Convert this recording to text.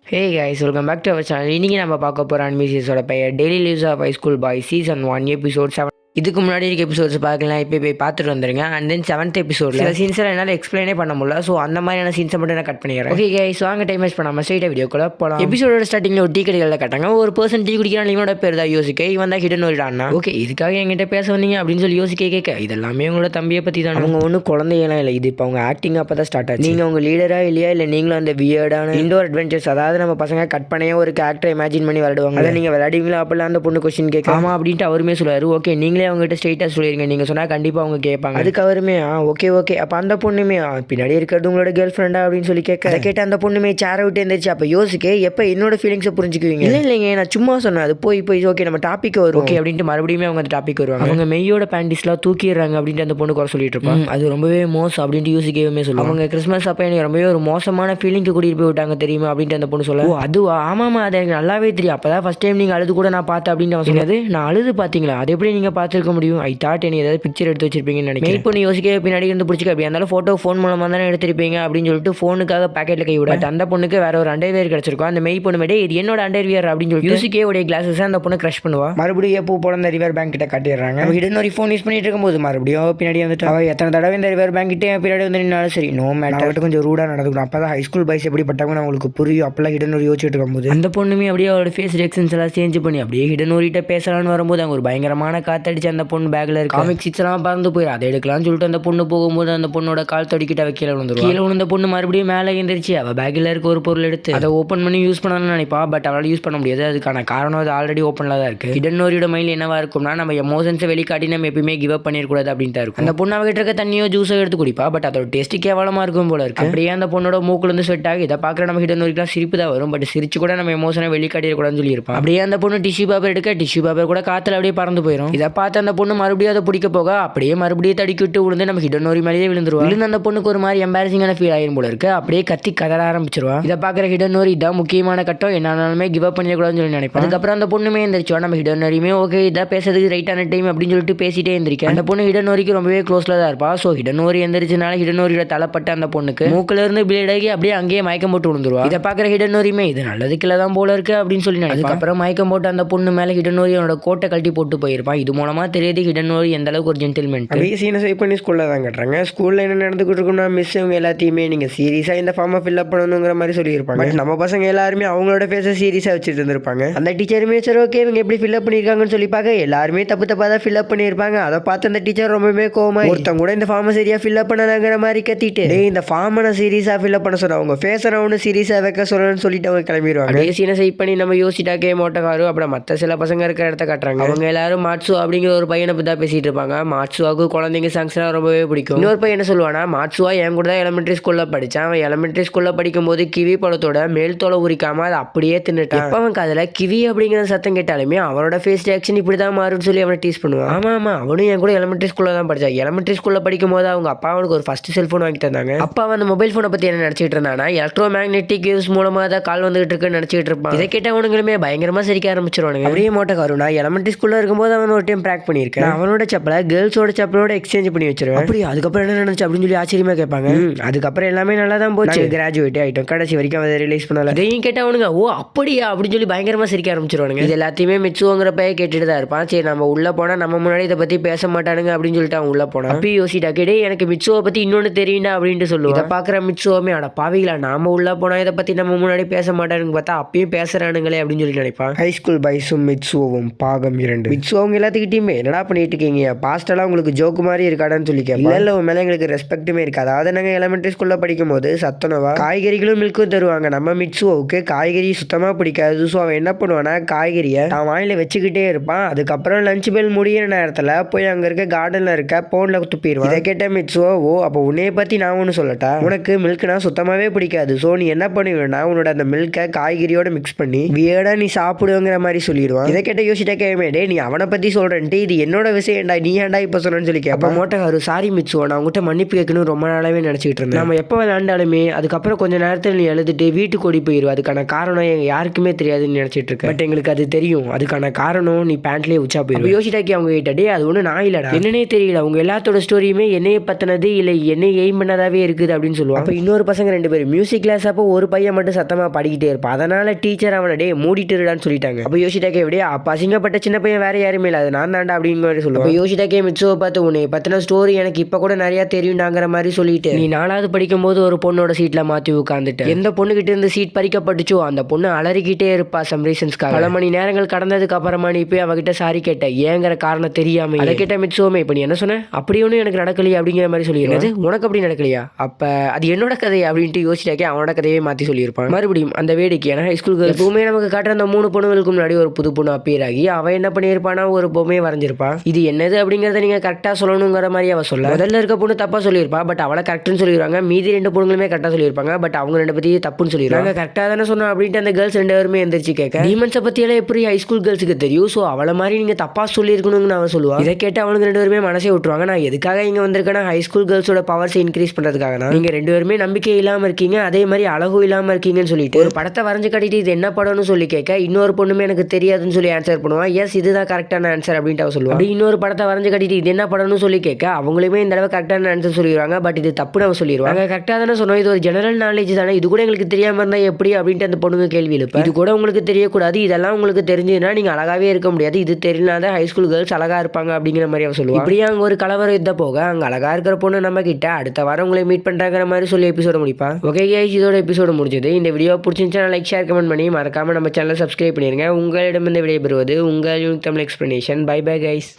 Hey guys, welcome back to our channel. இன்றைக்கி நம்ம பார்க்க போகிற அனிமேஷன்ஸோட பெயர் daily lives of high school boy season 1 episode 7. இதுக்கு முன்னாடி இருக்க எபிசோட்ஸ் பார்க்கலாம், இப்போ போய் பார்த்துட்டு வந்துருங்க. அண்ட் தென் 7th எபிசோடில் சில சீன்ஸில் என்னால் எக்ஸ்பிளைனே பண்ண முடியல. ஸோ அந்த மாதிரியான சீன்ஸை மட்டும் நான் கட் பண்ணிடுறேன். ஓகே கைஸ், வாங்க டைம் வேஸ்ட் பண்ணாமல் ஸ்ட்ரைட்டாக வீடியோக்குள்ள போகலாம். எபிசோட ஸ்டார்டிங்கில் ஒரு டீ கடைகளில் கட்டாங்க. ஒரு பர்சன் டீ குடிக்கிறான், இவனோட பேர் தான் யோசிக்க. இவன் தான் ஹிடன் ஓரிடான்னா. ஓகே, இதுக்காக என்கிட்ட பேச வந்தீங்க அப்படின்னு சொல்லி யோசிக்க கேட்க, இதெல்லாமே உங்களோட தம்பியை பற்றி தான். அவங்க ஒன்றும் குழந்தையெல்லாம் இல்லை, இது இப்போ அவங்க ஆக்டிங் அப்போ தான் ஸ்டார்ட் ஆச்சு. நீங்கள் உங்கள் லீடராக இல்லையா, இல்லை நீங்களும் அந்த வியர்டான இண்டோர் அட்வென்ச்சர்ஸ், அதாவது நம்ம பசங்க கட் பண்ணையே ஒரு கேரக்டர் இமேஜின் பண்ணி விளையாடுவாங்க. அதை நீங்கள் விளையாடுவீங்களா அப்பெல்லாம் அந்த பொண்ணு கொஸ்டின் கேட்க. ஆமா அப்படின்ட்டு அவருமே சொல்லுவார். ஓகே, நீங்களே அவங்ககிட்ட ஸ்ட்ரைட்டாக சொல்லிடுங்க, நீங்கள் சொன்னால் கண்டிப்பாக அவங்க கேட்பாங்க. அதுக்கு அவருமே ஓகே ஓகே. அப்போ அந்த பொண்ணுமே பின்னாடி இருக்கிறது உங்களோட கேர்ள் ஃப்ரெண்டா அப்படின்னு சொல்லி கேட்க, அதை கேட்ட அந்த பொண்ணுமே சேரை விட்டு இருந்துச்சு. அப்போ யோசிக்க, எப்போ என்னோட ஃபீலிங்ஸை புரிஞ்சுக்குவீங்க? இல்லை இல்லைங்க, நான் சும்மா சொன்னேன். அது போய் ஓகே நம்ம டாபிக் வரும் ஓகே அப்படின்ட்டு மறுபடியும் அவங்க அந்த டாபிக் வருவாங்க. அவங்க மெய்யோட பேண்டிஸ்லாம் தூக்கிடுறாங்க அப்படின்ட்டு அந்த பொண்ணு குறை சொல்லிட்டு இருப்பாங்க. அது ரொம்பவே மோசம் அப்படின்ட்டு யோசிக்கவே சொல்லுவாங்க. அவங்க கிறிஸ்மஸ் அப்போ எனக்கு ரொம்பவே ஒரு மோசமான ஃபீலிங்க்கு கூட்டிகிட்டு போய் விட்டாங்க தெரியுமா அப்படின்ட்டு அந்த பொண்ணு சொல்ல, அதுவா ஆமாம்மா, அது எனக்கு நல்லாவே தெரியும். அப்போ தான் ஃபஸ்ட் டைம் நீங்கள் அழுது கூட நான் பார்த்தேன் அப்படின்னு அவன் சொன்னது. நான் அழுது பார்த்தீங்களா? அது எப்படி நீங்கள் பார்த்துருக்க முடியும்? ஐ தாட் என்ன ஏதாவது பிக்சர் எடுத்து வச்சிருப்பீங்கன்னு நினைக்கிறேன். மெயில் பண்ணி யோசிக்க பின்னாடி இருந்து பிடிச்சிக்க, அப்படி இருந்தாலும் ஃபோட்டோ ஃபோன் மூலமாக தானே எடுத்திருப்பீங்க அப்படின்னு சொல்லிட்டு ஃபோனுக்காக பேக்கெட்டில் கை விட, அந்த பொண்ணுக்கு வேற ஒரு அண்டர்வியர் கிடச்சிருக்கும். அந்த மெய் பொண்ணு மேடே இது என்னோட அண்டர்வியர் அப்படின்னு சொல்லி யூசிக்கே உடைய கிளாஸஸ் அந்த பொண்ணு கிரஷ் பண்ணுவா. மறுபடியும் எப்போ போல இந்த ரிவர் பேங்க் கிட்ட காட்டிடுறாங்க. ஹிடன் ஒரு ஃபோன் யூஸ் பண்ணிட்டு இருக்கும்போது மறுபடியும் பின்னாடி வந்துட்டு அவ எத்தனை தடவை இந்த ரிவர் பேங்க் கிட்டே பின்னாடி வந்து நின்னாலும் சரி, நோ மேட்டர் கொஞ்சம் ரூடாக நடக்கணும். அப்போ தான் ஹை ஸ்கூல் பாய்ஸ் எப்படி பட்டாங்கன்னு அவங்களுக்கு புரியும். அப்பெல்லாம் ஹிடன் ஒரு யோசிச்சுட்டு இருக்கும்போது அந்த பொண்ணுமே அப்படியே அவரோட ஃபேஸ் ரியாக்ஷன்ஸ் எல்லாம் சேஞ்ச் பண்ணி அப்படியே ஹிடன் ஓரிட்ட பேசலான்னு வரும்போது அங்கே ஒரு பயங்கரமான காத்தடிச்சு அந்த பொண்ணு பேக்கில் இருக்கு காமிக் சீட்ஸ் எல்லாம் பறந்து போயிடும். அதை எடுக்கலாம்னு சொல்லிட்டு அந்த பொண்ணு போகும்போது அந்த பொண்ணோட கால் தடிக்கிட்ட கீழே விழுந்துரும். கீழே விழுந்த பொண்ணு மறுபடியும் மேலே எழுந்திரிச்சு அவள் பேக்கில் இருக்க ஒரு பொருள் எடுத்து அதை ஓப்பன் பண்ணி யூஸ் பண்ணணும்னு நினைப்பா. பட் அவளால் யூஸ் பண்ண முடியாது. அதுக்கான காரணம் அது ஆல்ரெடி ஓப்பனில் தான் இருக்குது. ஹிடன் ஓரியோட மைண்ட் என்னவா இருக்கும்னா, நம்ம எமோஷன்ஸை வெளிக்காட்டி நம்ம எப்பயுமே கிவ் அப் பண்ணிடக்கூடாது அப்படின்ட்டு இருக்கும். அந்த பொண்ணு அவகிட்ட இருக்க தண்ணியோ ஜூஸோ எடுத்து குடிப்பா. பட் அதோட டேஸ்ட்டு கேவலமாக இருக்கும் போல இருக்கு. அப்படியே அந்த பொண்ணோட மூக்குல இருந்து ஸ்வெட் ஆகி இதை பார்க்குற நம்ம ஹிடன் ஓரிக்கெல்லாம் சிரிப்பு தான் வரும். பட் சிரிச்சு கூட நம்ம எமோஷனை வெளிக்காட்டிடக்கூடாதுன்னு சொல்லியிருப்பான். அப்படியே அந்த பொண்ணு டிஷ்யூ பேப்பர் எடுக்க டிஷ்யூ பேப்பர் கூட காற்றுல அப்படியே பறந்து போயிடும். இதை பார்த்து அந்த பொண்ணு மறுபடியும் அதை பிடிக்க போக அப்படியே மறுபடியும் தடிக்கிட்டு விழுந்து நம்ம ஹிடன் ஓரி மேலேயே விழுந்துருவா. விழுந்து அந்த பொண்ணுக்கு ஒரு மாதிரி எம்பாரசிங்கான ஃபீல் ஆயிரும் போல இருக்கு. அப்படியே கத்தி கதற ஆரம்பிச்சிருவா. இதை பார்க்குற ஹிடன் ஓரி இதான் முக்கியமான கட்டம், என்னாலுமே கிவ் அப் பண்ணிடக்கூடாதுன்னு சொல்லி நினைப்பேன். அதுக்கப்புறம் அந்த பொண்ணுமே எந்திரிச்சோம். நம்ம ஹிடன் ஓரியுமே ஓகே இதான் பேசுறதுக்கு ரைட்டான டைம் அப்படின்னு சொல்லிட்டு பேசிட்டே எந்திரிக்க, அந்த பொண்ணு ஹிடன் ஓரிக்கு ரொம்பவே க்ளோஸ்ல தான் இருப்பா. ஸோ ஹிடன் ஓரி எந்திரிச்சனால ஹிடன் ஓரியோட தலைப்பட்ட அந்த பொண்ணுக்கு மூக்குல இருந்து பிளேட் ஆகி அப்படியே அங்கேயே மயக்கம் போட்டு விழுந்துருவா. இதை பார்க்குற ஹிடன் ஓரியுமே இது நல்லதுக்குள்ள தான் போல இருக்கு அப்படின்னு சொல்லி நினைப்பா. அதுக்கப்புறம் மயக்கம் போட்டு அந்த பொண்ணு மேலே ஹிடன் ஓரி அவனோட கோட்டை கழட்டி போட்டு போயிருப்பான். இது மூலமா தெரியுது ஹிடன் ஓரி எந்த அளவுக்கு ஒரு ஜென்டில்மென்ட். அப்படியே சீனை சேவ் பண்ணி ஸ்கூலில் தான் கட்டுறாங்க. ஸ்கூலில் என்ன நடந்துக்கிட்டு இருக்குன்னா, மிஸ் இவங்க எல்லாத்தையுமே நீங்கள் சீரியஸாக இந்த ஃபார்மை ஃபில்அப் பண்ணணுங்கிற மாதிரி சொல்லியிருப்பாங்க. பட் நம்ம பசங்க எல்லாருமே அவங்களோட ஃபேஸை சீரியஸாக வச்சுட்டு இருந்திருப்பாங்க. அந்த டீச்சருமே சரி ஓகே இவங்க எப்படி ஃபில்அப் பண்ணியிருக்காங்கன்னு சொல்லி பார்க்க எல்லாருமே தப்பு தப்பாக தான் ஃபில்அப் பண்ணியிருப்பாங்க. அதை பார்த்து அந்த டீச்சர் ரொம்பவே கோவமா ஒருத்தவங்க கூட இந்த ஃபார்மை சரியாக ஃபில்அப் பண்ணாங்கிற மாதிரி கத்திட்டு, இந்த ஃபார்மை நான் சீரியஸாக ஃபில்அப் பண்ண சொன்னேன், அவங்க ஃபேஸை நான் ஒன்று சீரியஸாக வைக்க சொல்லணும்னு சொல்லிட்டு அவங்க கிளம்பிடுவாங்க. சீனை சேவ் பண்ணி நம்ம யோசிட்டாக்கே மோட்டக்காரு அப்புறம் மற்ற சில பசங்க இருக்கிற இடத்த காட்டுறாங்க. அவங்க எல்லாரும் மாட்சு அப்படிங்கிற ஒரு பையனை பற்றி தான் பேசிட்டு இருப்பாங்க. மாட்சுவாக்கு குழந்தைங்க சாங்ஸ்லாம் ரொம்பவே பிடிக்கும். இன்னொரு பையன் என்ன சொல்லுவானா, மாட்சுவா என் கூட தான் எலிமெண்ட்ரி ஸ்கூலில் படித்தான். அவன் எலிமெண்ட்ரி ஸ்கூலில் படிக்கும்போது கிவி பழத்தோட மேல் தோலை உரிக்காம அதை அப்படியே தின்னுட்டான். இப்போ அவன் அதில் கிவி அப்படிங்கிற சத்தம் கேட்டாலுமே அவனோட ஃபேஸ் ரியாக்ஷன் இப்படி தான் மாறும்னு சொல்லி அவனை டீஸ் பண்ணுவான். ஆமா அவனும் என் கூட எலிமெண்ட்ரி ஸ்கூலில் தான் படித்தான். எலிமெண்ட்ரி ஸ்கூலில் படிக்கும் போது அவங்க அப்பா அவனுக்கு ஒரு ஃபர்ஸ்ட் செல்ஃபோன் வாங்கி தந்தாங்க. அப்பா அந்த மொபைல் ஃபோனை பற்றி என்ன நினச்சிட்டு இருந்தானா, எலக்ட்ரோ மேக்னெட்டிக் வேவ்ஸ் மூலமாக தான் கால் வந்துகிட்டு இருக்குன்னு நினச்சிட்டு இருப்பான். இதை கேட்டவனுங்களுமே பயங்கரமாக சிரிக்க ஆரம்பிச்சிருவானுங்க. அப்படியே மோட்டக்காரு நான் எலிமெண்ட்ரி ஸ்கூலில் இருக்கும்போது அவன் ஒரு டைம் ப்ராக் பண்ணியிருக்கேன். அவனோட செப்பலை கேர்ள்ஸோட செப்பலோட எக்ஸ்சேஞ்ச் பண்ணி வச்சிருவேன். அப்படி அதுக்கப்புறம் என்ன நினைச்சு அப்படின்னு சொல்லி ஆச்சரியமா கேட்பாங்க. அதுக்கப்புறம் எல்லாமே நல்லா தான் போச்சு, கிராஜுவேட் ஆகிட்டோம், கடைசி வரைக்கும் அதை ரிலீஸ் பண்ணல. இதையும் கேட்டவனுங்க ஓ அப்படியா அப்படின்னு சொல்லி பயங்கரமாக சிரிக்க ஆரம்பிச்சிருவானுங்க. இது எல்லாத்தையுமே மிச்சுவோங்கிற பைய கேட்டுட்டு தான் இருப்பான். சரி நம்ம உள்ள போனால் நம்ம முன்னாடி இதை பற்றி பேச மாட்டானுங்க அப்படின்னு சொல்லிட்டு அவன் உள்ள போனான். அப்படி யோசிட்டா கேட்டே எனக்கு மிச்சுவை பற்றி இன்னொன்று தெரியுண்டா அப்படின்ட்டு சொல்லுவான். இதை பார்க்குற மிச்சுவோமே அட பாவிகளா நாம உள்ள போனால் இதை பற்றி நம்ம முன்னாடி பேச மாட்டானுங்க பார்த்தா அப்பயும் பேசுறானுங்களே அப்படின்னு சொல்லி நினைப்பான். ஹை ஸ்கூல் பாய்ஸும் மிச்சுவும் பாகம் 2. மிச்சுவங்க எல்லாத்துக்கிட்டையுமே என்னடா பண்ணிட்டு இருக்கீங்க, பாஸ்டெல்லாம் உங்களுக்கு ஜோக்கு மாதிரி இருக்காடான்னு சொல்லி கேட்பா. இல்லை உன் மேலே எங்களுக்கு ரெஸ்பெக்ட்டுமே இருக்காது. அதாவது நாங்கள் எலிமெண்ட்ரி ஸ்கூலில் படிக்கும் போது சத்தனவா காய்கறிகளும் மில்க்கும் தருவாங்க. நம்ம மிட்சுவோவுக்கு காய்கறி சுத்தமாக பிடிக்காது. ஸோ அவன் என்ன பண்ணுவானா, காய்கறியை தான் வாயில வச்சுக்கிட்டே இருப்பான். அதுக்கப்புறம் லஞ்ச் பெல் முடியிற நேரத்தில் போய் அங்கே இருக்க கார்டனில் இருக்க போனில் துப்பிடுவான். இதை கேட்ட மிட்சுவோ ஓ அப்போ உன்னைய பற்றி நான் ஒன்று சொல்லட்டா, உனக்கு மில்க்னா சுத்தமாகவே பிடிக்காது. ஸோ நீ என்ன பண்ணுவேன்னா உன்னோட அந்த மில்கை காய்கறியோட மிக்ஸ் பண்ணி வியர்டா நீ சாப்பிடுங்கிற மாதிரி சொல்லிடுவான். இதை கேட்ட யோசிட்டா கேமே டே நீ அவனை பற்றி சொல்கிறேன்ட்டு டே இது என்னோட விஷயம்டா, நீ ஏன்டா இப்போ சொன்னு சொல்லி கேட்பா. மோட்டோஹாரு சாரி மிட்சுவோ, நான் உங்கள்கிட்ட மன்னிப்பு கேட்கணும் ரொம்ப நாளாவே நினச்சிக்கிட்டு இருந்தேன். நம்ம எப்போ விளையாண்டாலுமே அதுக்கப்புறம் கொஞ்சம் நேரத்தில் நீ எழுதிட்டு வீட்டுக்கு ஓடி போயிடுவா. அதுக்கான காரணம் எங்கள் யாருக்குமே தெரியாதுன்னு நினச்சிட்டு இருக்கேன். பட் எங்களுக்கு அது தெரியும். அதுக்கான காரணம் நீ பேண்ட்லேயே உச்சா போயிடும். யோசிட்டாக்கி அவங்க கிட்ட டே அது ஒன்றும் நான் இல்லடா, என்னன்னே தெரியல, அவங்க எல்லாத்தோட ஸ்டோரியுமே என்னையை பற்றினது இல்லை என்னை எய்ம் பண்ணதாவே இருக்குது அப்படின்னு சொல்லுவாங்க. அப்போ இன்னொரு பசங்க 2 பேர் மியூசிக் கிளாஸ் அப்போ ஒரு பையன் மட்டும் சத்தமாக பாடிக்கிட்டே இருப்பான். அதனால டீச்சர் அவனை டே மூடிட்டு இருடான்னு சொல்லிட்டாங்க. அப்போ யோசிட்டாக்கே எப்படியா அப்போ அசிங்கப்பட்ட சின்ன பையன் வேற யாருமே இல்லை, அது நான் தாண்டா அப்படின்னு மாதிரி சொல்லுவாங்க. யோசிட்டாக்கே மிட்சுவை பார்த்து உன்னை பற்றின ஸ்டோரி எனக்கு இப்போ கூட நிறையா தெரியும்டாங்கிற மாதிரி சொல்லிட்டு நீ 4வது படிக்கும்போது ஒரு பொண்ணோட சீட்டில் மாற்றி உட்காந்துட்டு எந்த பொண்ணுகிட்ட இருந்து சீட் பறிக்கப்பட்டுச்சோ அந்த பொண்ணு அலறிக்கிட்டே இருப்பா சம் ரீசன்ஸ்க்காக. பல மணி நேரங்கள் கடந்ததுக்கு அப்புறமா நீ போய் அவகிட்ட சாரி கேட்ட ஏங்கிற காரணம் தெரியாம அதை கேட்ட மிட்சுவோமே இப்போ நீ என்ன சொன்ன அப்படி ஒன்றும் எனக்கு நடக்கலையே அப்படிங்கிற மாதிரி சொல்லிடுறது. உனக்கு அப்படி நடக்கலையா, அப்போ அது என்னோட கதை அப்படின்ட்டு யோசிச்சாக்கே அவனோட கதையே மாற்றி சொல்லியிருப்பான். மறுபடியும் அந்த வேடிக்கை ஏன்னா ஹைஸ்கூல் கேர்ள்ஸ் எப்பவுமே நமக்கு காட்டுற அந்த 3 பொண்ணுகளுக்கு முன்னாடி ஒரு புது பொண்ணு அப்பியர் ஆகி அவன் என்ன பண்ணியிருப்பானா ஒரு பொம்மையை வரைஞ்சிருப்பான். இது என்னது அப்படிங்கிறத நீங்கள் கரெக்டாக சொல்லணுங்கிற மாதிரி அவ சொல்ல முதல்ல இருக்க பொண்ணு தப்பாக சொல்லியிருப்பா. பட் அவளை கரெக்ட்னு சொல்லிடுவாங்க. மீதி 2 பொண்ணுங்களுமே கரெக்டாக சொல்லியிருப்பாங்க. பட் அவங்க 2 பற்றி தப்புன்னு சொல்லிடுவாங்க. கரெக்டாக தானே சொன்னோம் அப்படின்ட்டு அந்த கேர்ள்ஸ் 2 பேருமே எந்திரிச்சு கேட்க டீமன்ஸை பற்றியெல்லாம் எப்படி ஹைஸ்கூல் கேர்ள்ஸுக்கு தெரியும், ஸோ அவளை மாதிரி நீங்கள் தப்பாக சொல்லியிருக்கணும்னு அவன் சொல்லுவான். இதை கேட்டு அவனுக்கு 2 பேருமே மனசே விட்டுருவாங்க. நான் எதுக்காக இங்கே வந்திருக்கேன்னா ஹைஸ்கூல் கேர்ள்ஸோட பவர்ஸை இன்க்ரீஸ் பண்ணுறதுக்காக தான். நீங்கள் 2 பேருமே நம்பிக்கை இல்லாமல் இருக்கீங்க, அதே மாதிரி அழகும் இல்லாமல் இருக்கீங்கன்னு சொல்லிட்டு ஒரு படத்தை வரைஞ்சு கட்டிட்டு இது என்ன படம்னு சொல்லி கேட்க இன்னொரு பொண்ணுமே எனக்கு தெரியாதுன்னு சொல்லி ஆன்சர் பண்ணுவான். எஸ் இதுதான் கரெக்டான ஆன்சர் அப்படின்ட்டு அவன் சொல்லுவான். அப்படி இன்னொரு படத்தை வரைஞ்சு கட்டிட்டு இது என்ன படம்னு சொல்லி கேட்க அவங்களுமே இந்த தடவை கரெக்டான ஆன்சர் சொல்லிடுவாங்க. பட் இது தப்புன்னு அவன் சொல்லிடுவாங்க. கரெக்டாக தானே சொன்னோம், இது ஒரு ஜெனரல் நாலேஜ் தானே, இது கூட எங்களுக்கு தெரியாமல் இருந்தால் எப்படி அப்படின்ட்டு அந்த பொண்ணுங்க கேள்வி எழுப்ப இது கூட உங்களுக்கு தெரியக்கூடாது, இதெல்லாம் உங்களுக்கு தெரிஞ்சுன்னா நீங்கள் அழகாவே இருக்க முடியாது, இது தெரியாத ஹைஸ்கூல் கேர்ள்ஸ் அழகா இருப்பாங்க அப்படிங்கிற மாதிரி அவன் சொல்லுவான். இப்படியே அங்கே ஒரு கலவரம் யுத்த போக அங்கே அழகா இருக்கிற பொண்ணு நம்ம கிட்ட அடுத்த வாரம் உங்களை மீட் பண்ணுறாங்கிற மாதிரி சொல்லி எபிசோட முடிப்பா. ஓகே கைஸ், இதோட எபிசோட முடிஞ்சது. இந்த வீடியோ பிடிச்சிருந்துச்சுன்னா லைக் ஷேர் கமெண்ட் பண்ணி மறக்காம நம்ம சேனலை சப்ஸ்கிரைப் பண்ணிருங்க. உங்களிடம் இந்த விடைபெறுவது உங்கள் unique Tamil explanation. Bye bye guys.